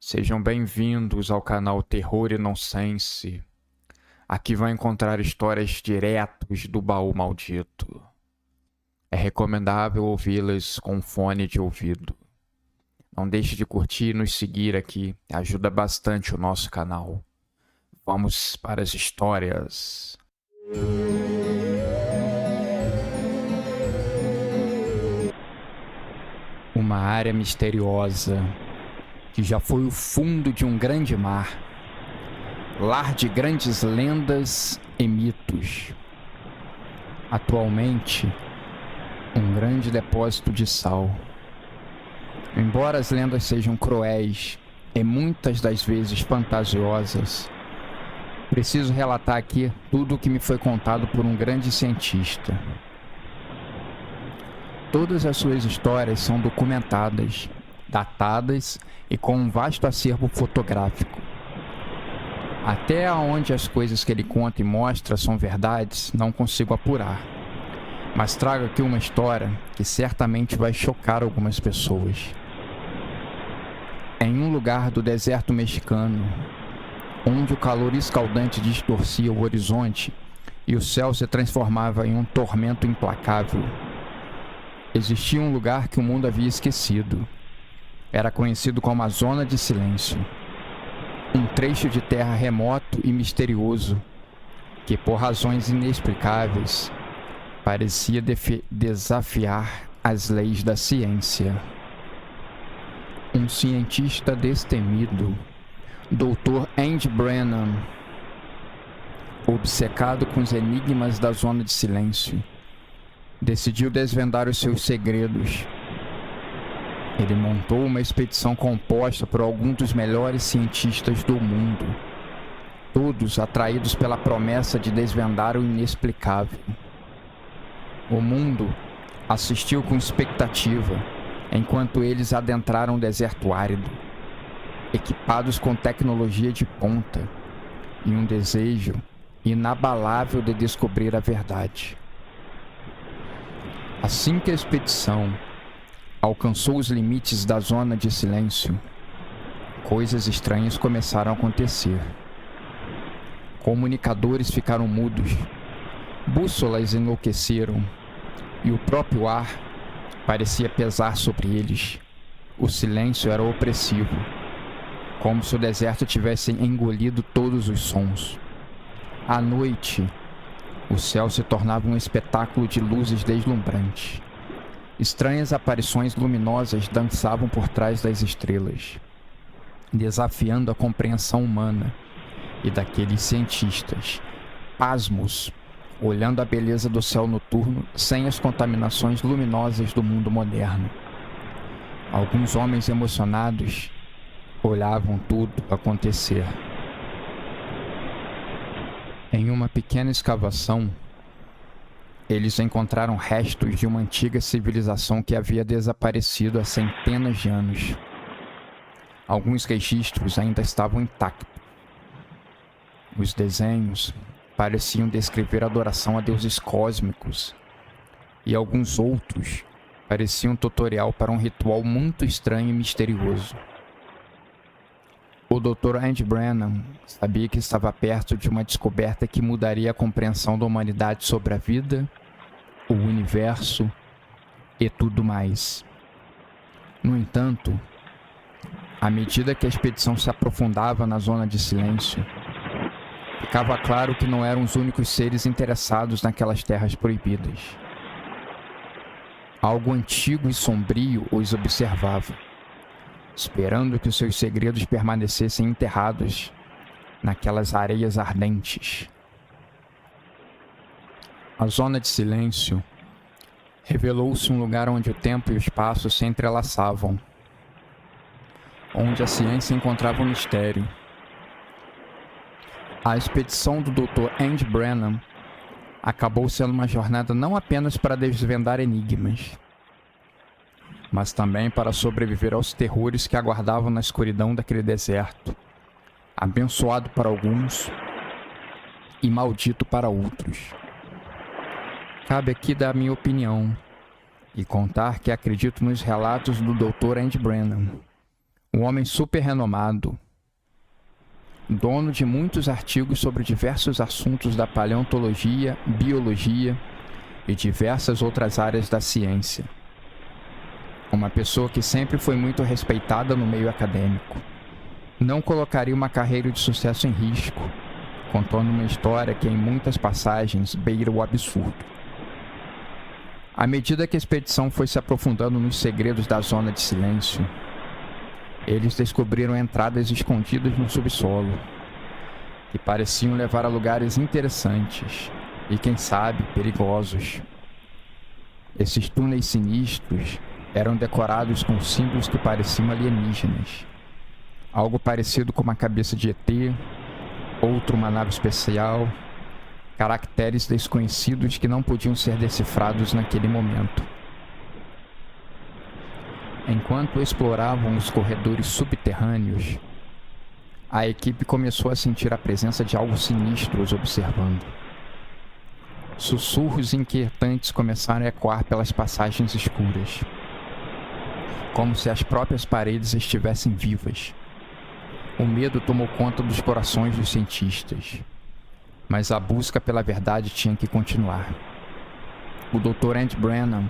Sejam bem-vindos ao canal Terror e Nonsense. Aqui vai encontrar histórias diretos do baú maldito. É recomendável ouvi-las com fone de ouvido. Não deixe de curtir e nos seguir aqui, ajuda bastante o nosso canal. Vamos para as histórias. Uma área misteriosa que já foi o fundo de um grande mar, lar de grandes lendas e mitos. Atualmente, um grande depósito de sal. Embora as lendas sejam cruéis e muitas das vezes fantasiosas, preciso relatar aqui tudo o que me foi contado por um grande cientista. Todas as suas histórias são documentadas, datadas e com um vasto acervo fotográfico. Até onde as coisas que ele conta e mostra são verdades, não consigo apurar. Mas trago aqui uma história que certamente vai chocar algumas pessoas. Em um lugar do deserto mexicano, onde o calor escaldante distorcia o horizonte e o céu se transformava em um tormento implacável, existia um lugar que o mundo havia esquecido. Era conhecido como a Zona de Silêncio. Um trecho de terra remoto e misterioso que, por razões inexplicáveis, parecia desafiar as leis da ciência. Um cientista destemido, Dr. Andy Brennan, obcecado com os enigmas da Zona de Silêncio, decidiu desvendar os seus segredos. Ele montou uma expedição composta por alguns dos melhores cientistas do mundo, todos atraídos pela promessa de desvendar o inexplicável. O mundo assistiu com expectativa enquanto eles adentraram o deserto árido, equipados com tecnologia de ponta e um desejo inabalável de descobrir a verdade. Assim que a expedição alcançou os limites da Zona de Silêncio, coisas estranhas começaram a acontecer. Comunicadores ficaram mudos, bússolas enlouqueceram e o próprio ar parecia pesar sobre eles. O silêncio era opressivo, como se o deserto tivesse engolido todos os sons. À noite, o céu se tornava um espetáculo de luzes deslumbrantes. Estranhas aparições luminosas dançavam por trás das estrelas, desafiando a compreensão humana e daqueles cientistas, pasmos, olhando a beleza do céu noturno sem as contaminações luminosas do mundo moderno. Alguns homens emocionados olhavam tudo acontecer. Em uma pequena escavação, eles encontraram restos de uma antiga civilização que havia desaparecido há centenas de anos. Alguns registros ainda estavam intactos. Os desenhos pareciam descrever adoração a deuses cósmicos, e alguns outros pareciam um tutorial para um ritual muito estranho e misterioso. O Dr. Andy Brennan sabia que estava perto de uma descoberta que mudaria a compreensão da humanidade sobre a vida, o universo e tudo mais. No entanto, à medida que a expedição se aprofundava na Zona de Silêncio, ficava claro que não eram os únicos seres interessados naquelas terras proibidas. Algo antigo e sombrio os observava, esperando que os seus segredos permanecessem enterrados naquelas areias ardentes. A Zona de Silêncio revelou-se um lugar onde o tempo e o espaço se entrelaçavam, onde a ciência encontrava um mistério. A expedição do Dr. Andy Brennan acabou sendo uma jornada não apenas para desvendar enigmas, mas também para sobreviver aos terrores que aguardavam na escuridão daquele deserto, abençoado para alguns e maldito para outros. Cabe aqui dar minha opinião e contar que acredito nos relatos do Dr. Andy Brennan, Um homem super renomado, dono de muitos artigos sobre diversos assuntos da paleontologia, biologia e diversas outras áreas da ciência. Uma pessoa que sempre foi muito respeitada no meio acadêmico. Não colocaria uma carreira de sucesso em risco, contando uma história que em muitas passagens beira o absurdo. À medida que a expedição foi se aprofundando nos segredos da Zona de Silêncio, eles descobriram entradas escondidas no subsolo, que pareciam levar a lugares interessantes e, quem sabe, perigosos. Esses túneis sinistros eram decorados com símbolos que pareciam alienígenas. Algo parecido com uma cabeça de ET, outro uma nave especial, caracteres desconhecidos que não podiam ser decifrados naquele momento. Enquanto exploravam os corredores subterrâneos, a equipe começou a sentir a presença de algo sinistro os observando. Sussurros inquietantes começaram a ecoar pelas passagens escuras, como se as próprias paredes estivessem vivas. O medo tomou conta dos corações dos cientistas, mas a busca pela verdade tinha que continuar. O Dr. Andy Brennan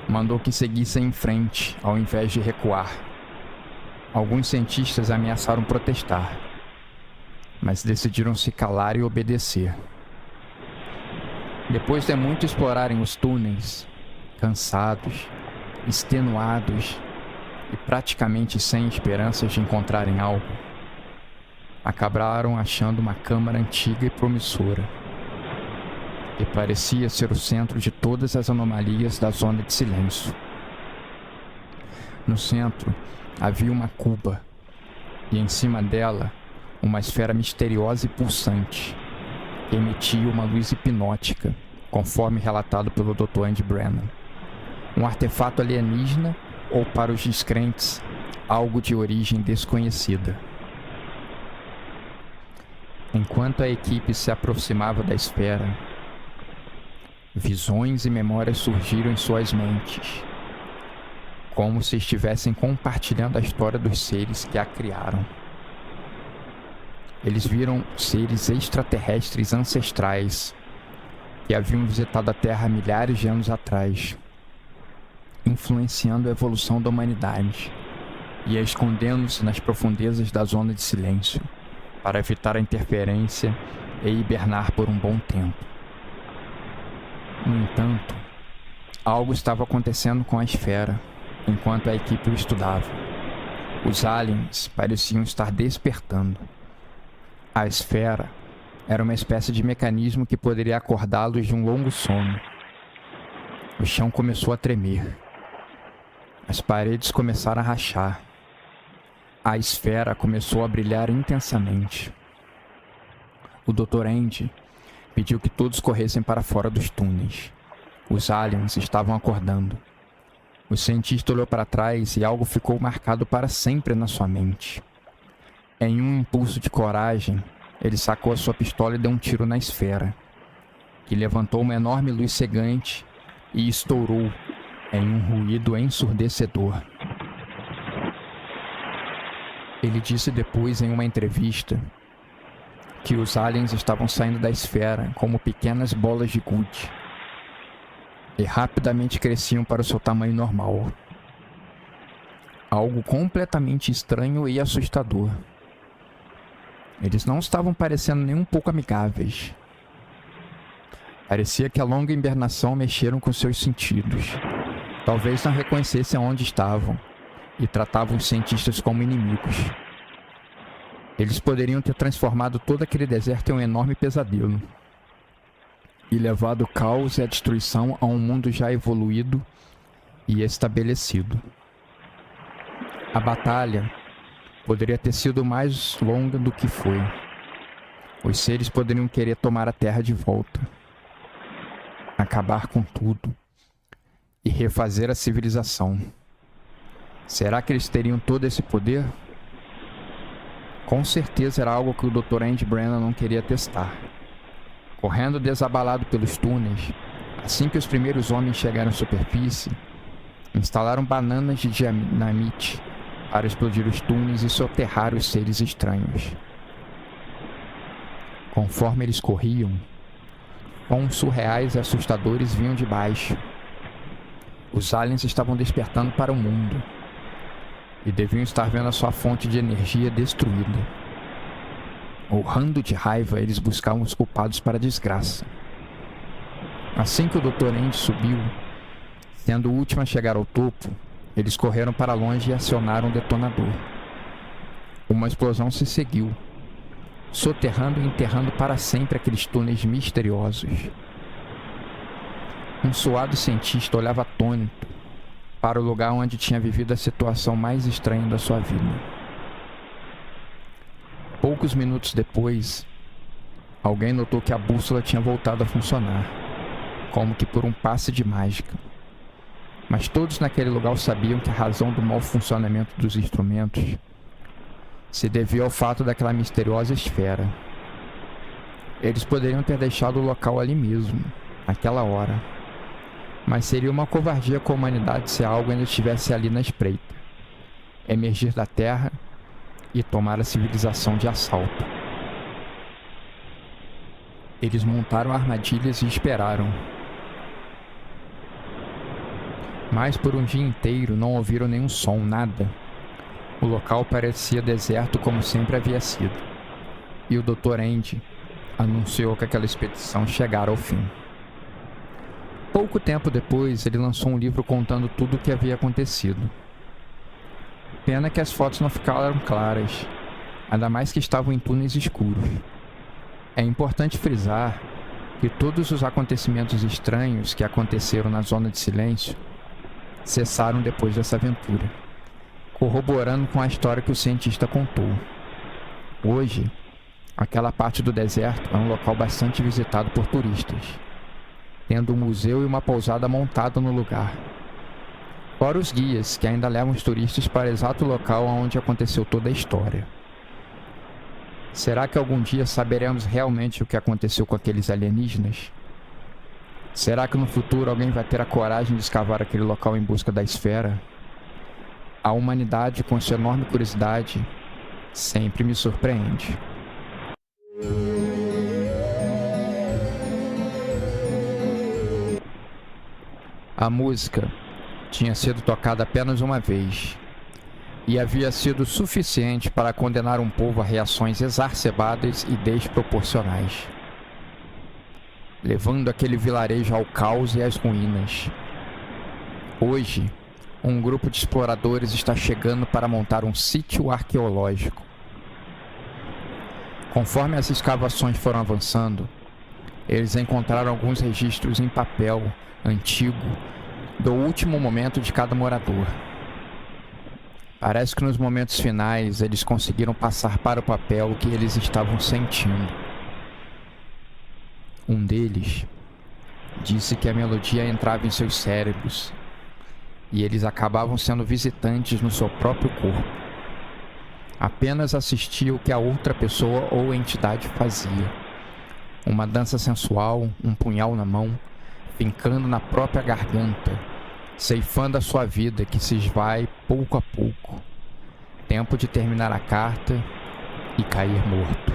mandou que seguissem em frente, ao invés de recuar. Alguns cientistas ameaçaram protestar, mas decidiram se calar e obedecer. Depois de muito explorarem os túneis, cansados, extenuados e praticamente sem esperanças de encontrarem algo, acabaram achando uma câmara antiga e promissora, que parecia ser o centro de todas as anomalias da Zona de Silêncio. No centro havia uma cuba, e em cima dela uma esfera misteriosa e pulsante, que emitia uma luz hipnótica, conforme relatado pelo Dr. Andy Brennan. Um artefato alienígena, ou para os descrentes, algo de origem desconhecida. Enquanto a equipe se aproximava da esfera, visões e memórias surgiram em suas mentes, como se estivessem compartilhando a história dos seres que a criaram. Eles viram seres extraterrestres ancestrais que haviam visitado a Terra milhares de anos atrás, influenciando a evolução da humanidade e escondendo-se nas profundezas da Zona de Silêncio para evitar a interferência e hibernar por um bom tempo. No entanto, algo estava acontecendo com a esfera enquanto a equipe o estudava. Os aliens pareciam estar despertando. A esfera era uma espécie de mecanismo que poderia acordá-los de um longo sono. O chão começou a tremer. As paredes começaram a rachar. A esfera começou a brilhar intensamente. O Dr. Andy pediu que todos corressem para fora dos túneis. Os aliens estavam acordando. O cientista olhou para trás e algo ficou marcado para sempre na sua mente. Em um impulso de coragem, ele sacou a sua pistola e deu um tiro na esfera, que levantou uma enorme luz cegante e estourou em um ruído ensurdecedor. Ele disse depois em uma entrevista que os aliens estavam saindo da esfera como pequenas bolas de gude e rapidamente cresciam para o seu tamanho normal. Algo completamente estranho e assustador. Eles não estavam parecendo nem um pouco amigáveis. Parecia que a longa hibernação mexeram com seus sentidos. Talvez não reconhecessem onde estavam e tratavam os cientistas como inimigos. Eles poderiam ter transformado todo aquele deserto em um enorme pesadelo e levado o caos e a destruição a um mundo já evoluído e estabelecido. A batalha poderia ter sido mais longa do que foi. Os seres poderiam querer tomar a Terra de volta, acabar com tudo e refazer a civilização. Será que eles teriam todo esse poder? Com certeza era algo que o Dr. Andy Brennan não queria testar. Correndo desabalado pelos túneis, assim que os primeiros homens chegaram à superfície, instalaram bananas de dinamite para explodir os túneis e soterrar os seres estranhos. Conforme eles corriam, sons surreais e assustadores vinham de baixo. Os aliens estavam despertando para o mundo e deviam estar vendo a sua fonte de energia destruída. Urrando de raiva, eles buscavam os culpados para a desgraça. Assim que o Dr. End subiu, sendo o último a chegar ao topo, eles correram para longe e acionaram um detonador. Uma explosão se seguiu, soterrando e enterrando para sempre aqueles túneis misteriosos. Um suado cientista olhava atônito para o lugar onde tinha vivido a situação mais estranha da sua vida. Poucos minutos depois, alguém notou que a bússola tinha voltado a funcionar, como que por um passe de mágica. Mas todos naquele lugar sabiam que a razão do mau funcionamento dos instrumentos se devia ao fato daquela misteriosa esfera. Eles poderiam ter deixado o local ali mesmo, naquela hora, mas seria uma covardia com a humanidade se algo ainda estivesse ali na espreita, emergir da Terra e tomar a civilização de assalto. Eles montaram armadilhas e esperaram. Mas por um dia inteiro não ouviram nenhum som, nada. O local parecia deserto como sempre havia sido. E o Dr. End anunciou que aquela expedição chegara ao fim. Pouco tempo depois, ele lançou um livro contando tudo o que havia acontecido. Pena que as fotos não ficaram claras, ainda mais que estavam em túneis escuros. É importante frisar que todos os acontecimentos estranhos que aconteceram na Zona de Silêncio cessaram depois dessa aventura, corroborando com a história que o cientista contou. Hoje, aquela parte do deserto é um local bastante visitado por turistas, tendo um museu e uma pousada montada no lugar. Fora os guias, que ainda levam os turistas para o exato local onde aconteceu toda a história. Será que algum dia saberemos realmente o que aconteceu com aqueles alienígenas? Será que no futuro alguém vai ter a coragem de escavar aquele local em busca da esfera? A humanidade, com sua enorme curiosidade, sempre me surpreende. A música tinha sido tocada apenas uma vez e havia sido suficiente para condenar um povo a reações exacerbadas e desproporcionais, levando aquele vilarejo ao caos e às ruínas. Hoje, um grupo de exploradores está chegando para montar um sítio arqueológico. Conforme as escavações foram avançando, eles encontraram alguns registros em papel antigo do último momento de cada morador. Parece que nos momentos finais eles conseguiram passar para o papel o que eles estavam sentindo. Um deles disse que a melodia entrava em seus cérebros e eles acabavam sendo visitantes no seu próprio corpo. Apenas assistiam o que a outra pessoa ou entidade fazia. Uma dança sensual, um punhal na mão, fincando na própria garganta, ceifando a sua vida que se esvai pouco a pouco. Tempo de terminar a carta e cair morto.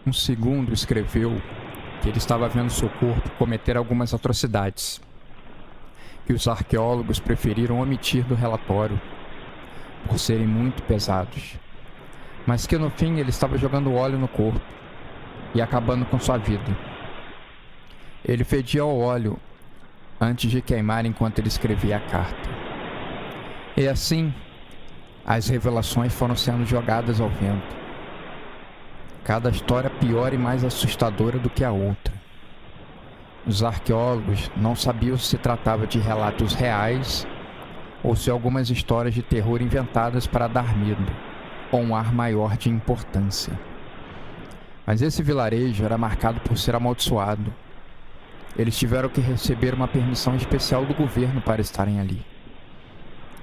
Um segundo escreveu que ele estava vendo seu corpo cometer algumas atrocidades, que os arqueólogos preferiram omitir do relatório por serem muito pesados, mas que no fim ele estava jogando óleo no corpo e acabando com sua vida. Ele fedia ao óleo antes de queimar enquanto ele escrevia a carta. E assim, as revelações foram sendo jogadas ao vento. Cada história pior e mais assustadora do que a outra. Os arqueólogos não sabiam se tratava de relatos reais ou se algumas histórias de terror inventadas para dar medo ou um ar maior de importância. Mas esse vilarejo era marcado por ser amaldiçoado. Eles tiveram que receber uma permissão especial do governo para estarem ali.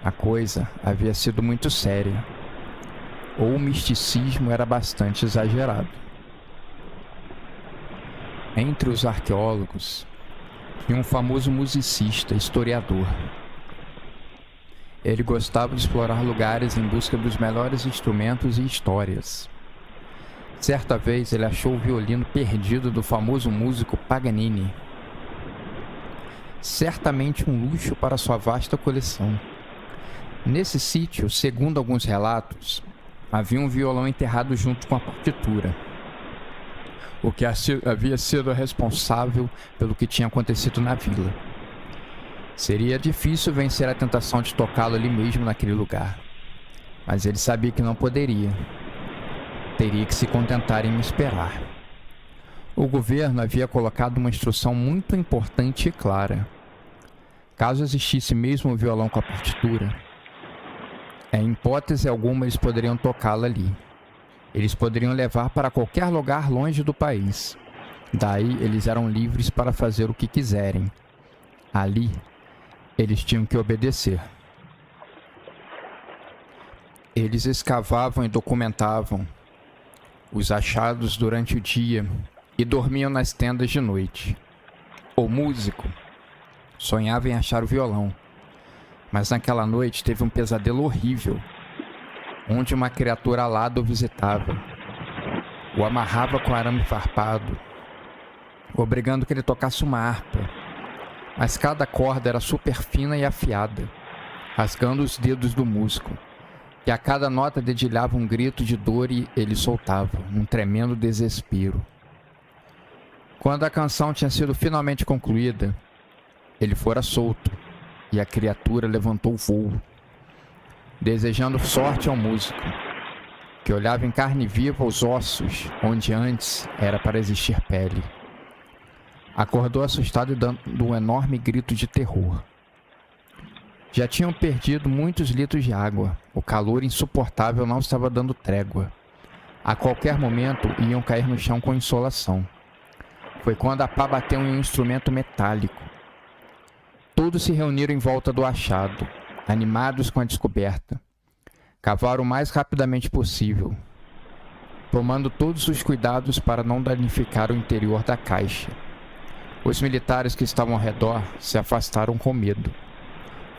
A coisa havia sido muito séria, ou o misticismo era bastante exagerado. Entre os arqueólogos, tinha um famoso musicista, historiador. Ele gostava de explorar lugares em busca dos melhores instrumentos e histórias. Certa vez ele achou o violino perdido do famoso músico Paganini. Certamente um luxo para sua vasta coleção. Nesse sítio, segundo alguns relatos, havia um violão enterrado junto com a partitura, o que havia sido responsável pelo que tinha acontecido na vila. Seria difícil vencer a tentação de tocá-lo ali mesmo naquele lugar, mas ele sabia que não poderia. Teria que se contentar em esperar. O governo havia colocado uma instrução muito importante e clara. Caso existisse mesmo um violão com a partitura, em hipótese alguma eles poderiam tocá-la ali. Eles poderiam levar para qualquer lugar longe do país. Daí eles eram livres para fazer o que quiserem. Ali, eles tinham que obedecer. Eles escavavam e documentavam os achados durante o dia e dormiam nas tendas de noite. O músico sonhava em achar o violão, mas naquela noite teve um pesadelo horrível, onde uma criatura alada o visitava. O amarrava com arame farpado, obrigando que ele tocasse uma harpa, mas cada corda era super fina e afiada, rasgando os dedos do músico, que a cada nota dedilhava um grito de dor e ele soltava um tremendo desespero. Quando a canção tinha sido finalmente concluída, ele fora solto e a criatura levantou voo, desejando sorte ao músico, que olhava em carne viva os ossos onde antes era para existir pele. Acordou assustado e dando um enorme grito de terror. Já tinham perdido muitos litros de água. O calor insuportável não estava dando trégua. A qualquer momento iam cair no chão com insolação. Foi quando a pá bateu em um instrumento metálico. Todos se reuniram em volta do achado, animados com a descoberta. Cavaram o mais rapidamente possível, tomando todos os cuidados para não danificar o interior da caixa. Os militares que estavam ao redor se afastaram com medo.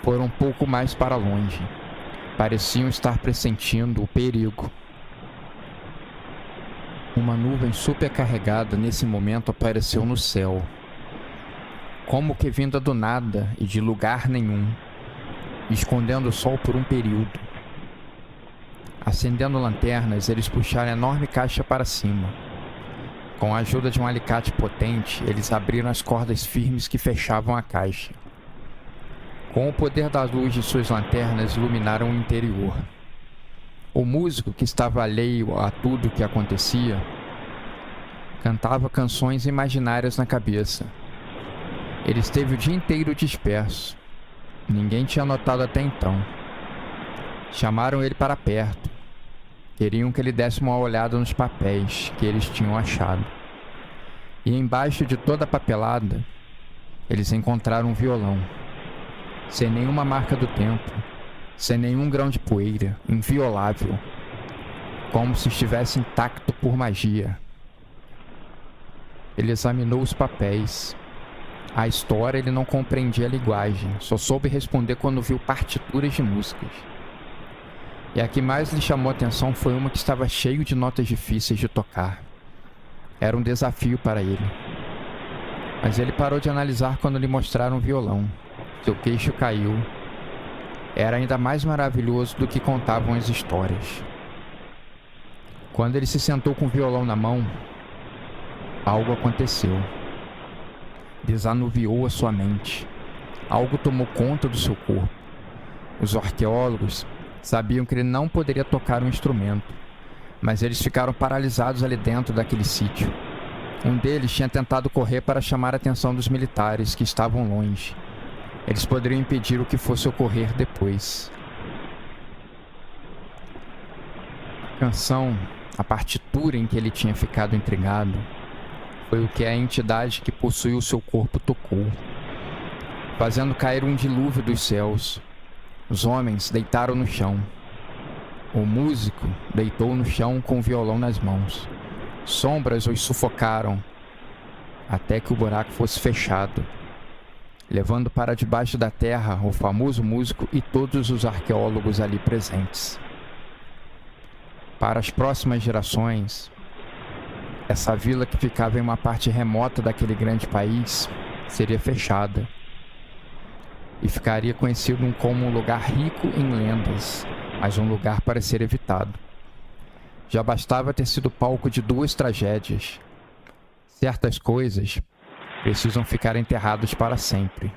Foram um pouco mais para longe. Pareciam estar pressentindo o perigo. Uma nuvem supercarregada nesse momento apareceu no céu, como que vinda do nada e de lugar nenhum, escondendo o sol por um período. Acendendo lanternas, eles puxaram a enorme caixa para cima. Com a ajuda de um alicate potente, eles abriram as cordas firmes que fechavam a caixa. Com o poder da luz de suas lanternas, iluminaram o interior. O músico, que estava alheio a tudo o que acontecia, cantava canções imaginárias na cabeça. Ele esteve o dia inteiro disperso. Ninguém tinha notado até então. Chamaram ele para perto. Queriam que ele desse uma olhada nos papéis que eles tinham achado. E embaixo de toda a papelada, eles encontraram um violão, sem nenhuma marca do tempo, sem nenhum grão de poeira, inviolável, como se estivesse intacto por magia. Ele examinou os papéis. A história ele não compreendia a linguagem, só soube responder quando viu partituras de músicas. E a que mais lhe chamou a atenção foi uma que estava cheia de notas difíceis de tocar. Era um desafio para ele. Mas ele parou de analisar quando lhe mostraram o violão. Seu queixo caiu. Era ainda mais maravilhoso do que contavam as histórias. Quando ele se sentou com o violão na mão, algo aconteceu. Desanuviou a sua mente. Algo tomou conta do seu corpo. Os arqueólogos sabiam que ele não poderia tocar um instrumento, mas eles ficaram paralisados ali dentro daquele sítio. Um deles tinha tentado correr para chamar a atenção dos militares que estavam longe. Eles poderiam impedir o que fosse ocorrer depois. A canção, a partitura em que ele tinha ficado intrigado, foi o que a entidade que possuiu seu corpo tocou, fazendo cair um dilúvio dos céus. Os homens deitaram no chão. O músico deitou no chão com o violão nas mãos. Sombras os sufocaram, até que o buraco fosse fechado. levando para debaixo da terra o famoso músico e todos os arqueólogos ali presentes. Para as próximas gerações, essa vila que ficava em uma parte remota daquele grande país seria fechada e ficaria conhecido como um lugar rico em lendas, mas um lugar para ser evitado. Já bastava ter sido palco de 2 tragédias. Certas coisas precisam ficar enterradas para sempre.